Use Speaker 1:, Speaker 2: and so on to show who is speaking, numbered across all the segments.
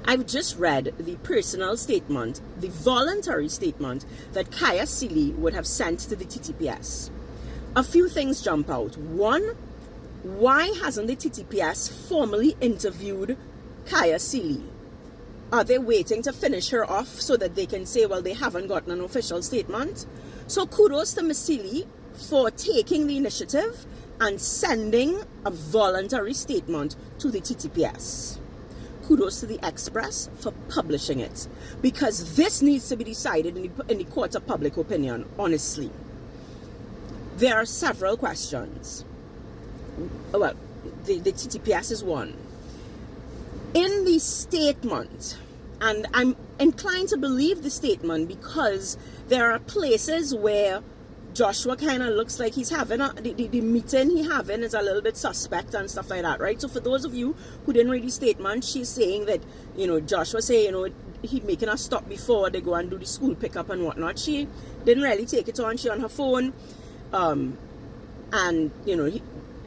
Speaker 1: I've just read the personal statement, the voluntary statement that Kaia would have sent to the TTPS. A few things jump out. One, why hasn't the TTPS formally interviewed Kaia? Are they waiting to finish her off so that they can say, well, they haven't gotten an official statement? So kudos to Ms. Seeley for taking the initiative and sending a voluntary statement to the TTPS. Kudos to the Express for publishing it, because this needs to be decided in the court of public opinion, honestly. There are several questions. Well, the TTPS is one. In the statement, and I'm inclined to believe the statement because there are places where Joshua kind of looks like he's having the meeting he having is a little bit suspect and stuff like that, right? So for those of you who didn't read the statement, she's saying that, Joshua say, he's making a stop before they go and do the school pickup and whatnot. She didn't really take it on. She on her phone, and,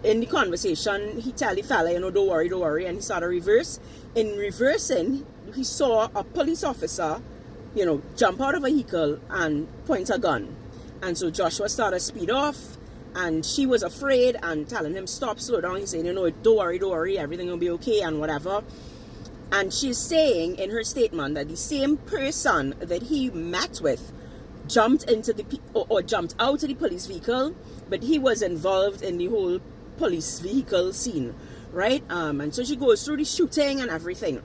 Speaker 1: in the conversation, he tell the fella, don't worry, and he started reverse. In reversing, he saw a police officer, jump out of a vehicle and point a gun. And so Joshua started to speed off, and she was afraid and telling him, stop, slow down. He's saying, don't worry, everything will be okay and whatever. And she's saying in her statement that the same person that he met with jumped into jumped out of the police vehicle, but he was involved in the whole police vehicle scene, right? And so she goes through the shooting and everything.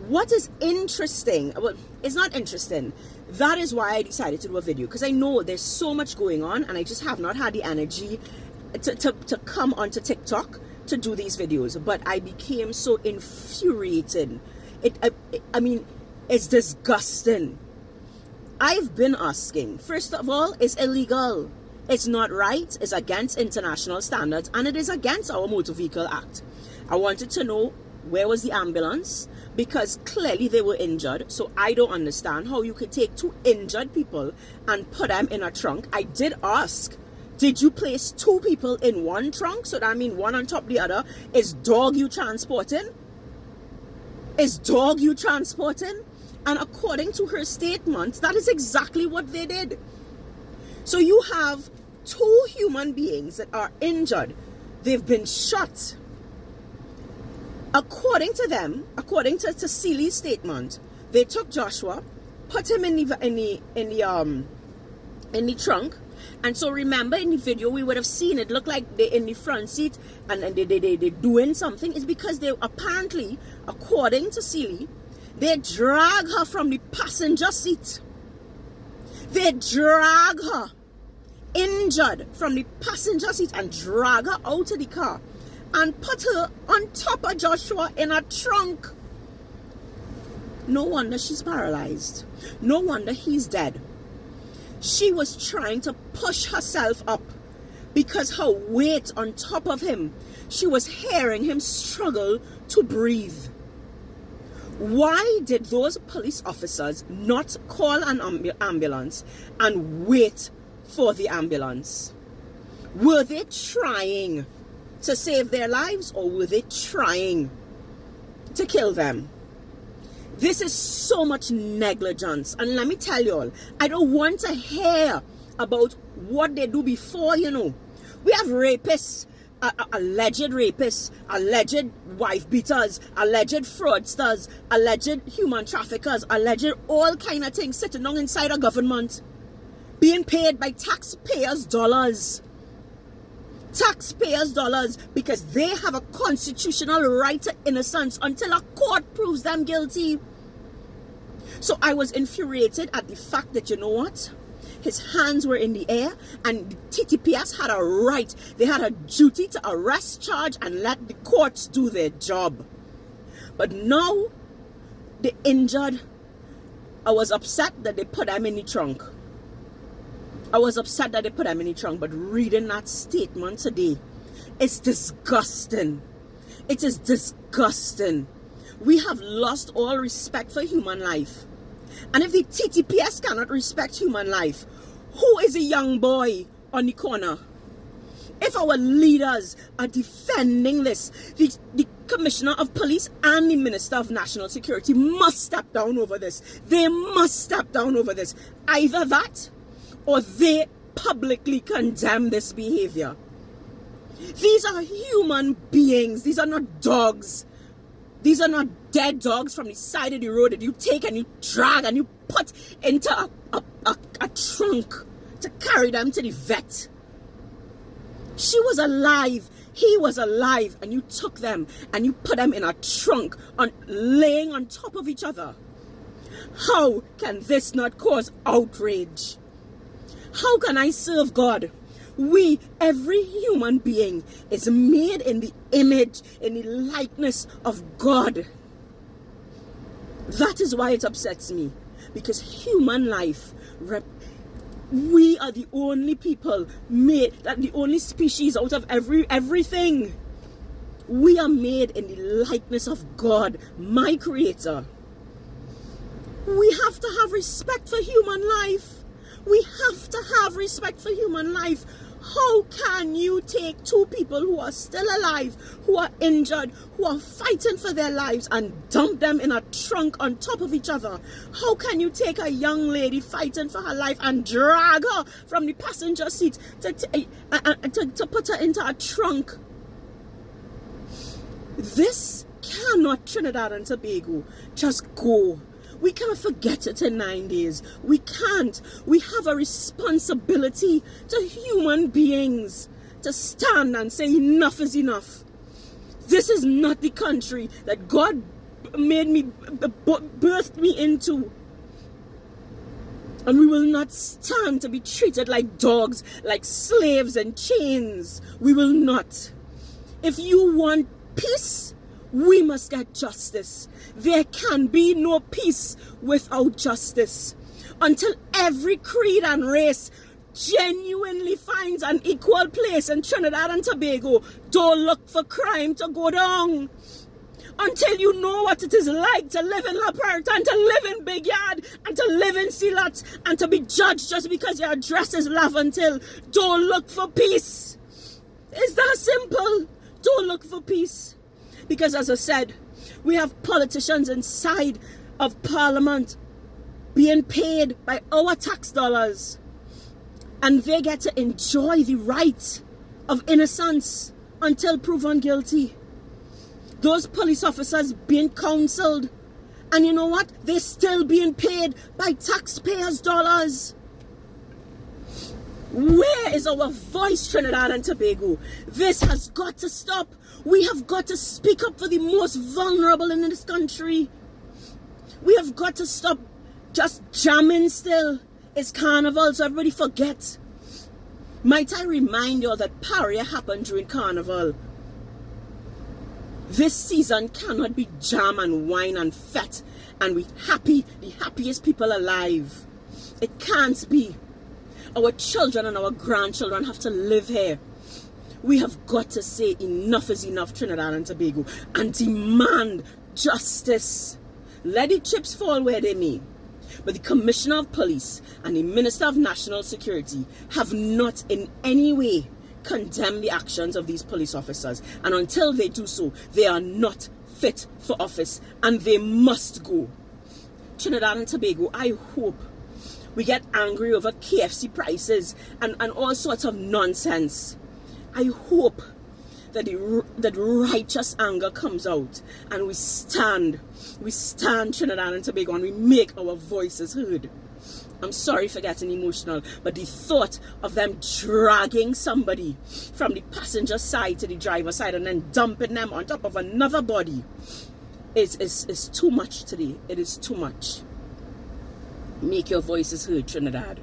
Speaker 1: What is interesting, well, it's not interesting. That is why I decided to do a video, because I know there's so much going on and I just have not had the energy to come onto TikTok to do these videos. But I became so infuriated. I mean, it's disgusting. I've been asking, first of all, it's illegal. It's not right. It's against international standards, and it is against our Motor Vehicle Act. I wanted to know, where was the ambulance? Because clearly they were injured. So I don't understand how you could take two injured people and put them in a trunk. I did ask, did you place two people in one trunk? So that means one on top of the other. Is dog you transporting? Is dog you transporting? And according to her statement, that is exactly what they did. So you have two human beings that are injured. They've been shot. According to them, according to Seeley's statement, they took Joshua, put him in the trunk. And so remember, in the video we would have seen it look like they in the front seat and they doing something. It's because they apparently, according to Seeley, they drag her from the passenger seat. They drag her injured from the passenger seat and drag her out of the car and put her on top of Joshua in a trunk. No wonder she's paralyzed. No wonder he's dead. She was trying to push herself up because her weight on top of him, she was hearing him struggle to breathe. Why did those police officers not call an ambulance and wait for the ambulance? Were they trying to save their lives, or were they trying to kill them? This is so much negligence. And let me tell you all, I don't want to hear about what they do before, We have rapists, alleged rapists, alleged wife beaters, alleged fraudsters, alleged human traffickers, alleged all kind of things sitting down inside a government, being paid by taxpayers' dollars. Taxpayers' dollars, because they have a constitutional right to innocence until a court proves them guilty. So I was infuriated at the fact that, his hands were in the air and the TTPS had a right, they had a duty to arrest, charge, and let the courts do their job. But now, the injured, I was upset that they put them in the trunk. But reading that statement today, it's disgusting. It is disgusting. We have lost all respect for human life. And if the TTPS cannot respect human life, who is a young boy on the corner? If our leaders are defending this, the Commissioner of Police and the Minister of National Security must step down over this. They must step down over this. Either that, or they publicly condemn this behavior. These are human beings. These are not dogs. These are not dead dogs from the side of the road that you take and you drag and you put into a trunk to carry them to the vet. She was alive. He was alive, and you took them and you put them in a trunk, laying on top of each other. How can this not cause outrage? How can I serve God? Every human being is made in the image, in the likeness of God. That is why it upsets me, because human life, we are the only people made, the only species out of everything. We are made in the likeness of God, my Creator. We have to have respect for human life. We have to have respect for human life. How can you take two people who are still alive, who are injured, who are fighting for their lives, and dump them in a trunk on top of each other? How can you take a young lady fighting for her life and drag her from the passenger seat to put her into a trunk? This cannot, Trinidad and Tobago, just go. We can't forget it in 9 days. We can't. We have a responsibility to human beings to stand and say enough is enough. This is not the country that God made me, birthed me into. And we will not stand to be treated like dogs, like slaves in chains. We will not. If you want peace, we must get justice. There can be no peace without justice. Until every creed and race genuinely finds an equal place in Trinidad and Tobago, don't look for crime to go down. Until you know what it is like to live in La Puerta and to live in Big Yard and to live in Silat and to be judged just because your dress is Laventille, don't look for peace. It's that simple. Don't look for peace. Because as I said, we have politicians inside of Parliament being paid by our tax dollars, and they get to enjoy the right of innocence until proven guilty. Those police officers being counseled, and you know what? They're still being paid by taxpayers' dollars. Where is our voice, Trinidad and Tobago? This has got to stop. We have got to speak up for the most vulnerable in this country. We have got to stop just jamming still. It's carnival, so everybody forget. Might I remind you that Paria happened during carnival? This season cannot be jam and wine and fete and we happy, the happiest people alive. It can't be. Our children and our grandchildren have to live here. We have got to say enough is enough, Trinidad and Tobago, and demand justice. Let the chips fall where they may. But the Commissioner of Police and the Minister of National Security have not in any way condemned the actions of these police officers. And until they do so, they are not fit for office and they must go. Trinidad and Tobago, I hope we get angry over KFC prices and all sorts of nonsense. I hope that that righteous anger comes out and we stand Trinidad and Tobago and we make our voices heard. I'm sorry for getting emotional, but the thought of them dragging somebody from the passenger side to the driver's side and then dumping them on top of another body is too much today. It is too much. Make your voices heard, Trinidad.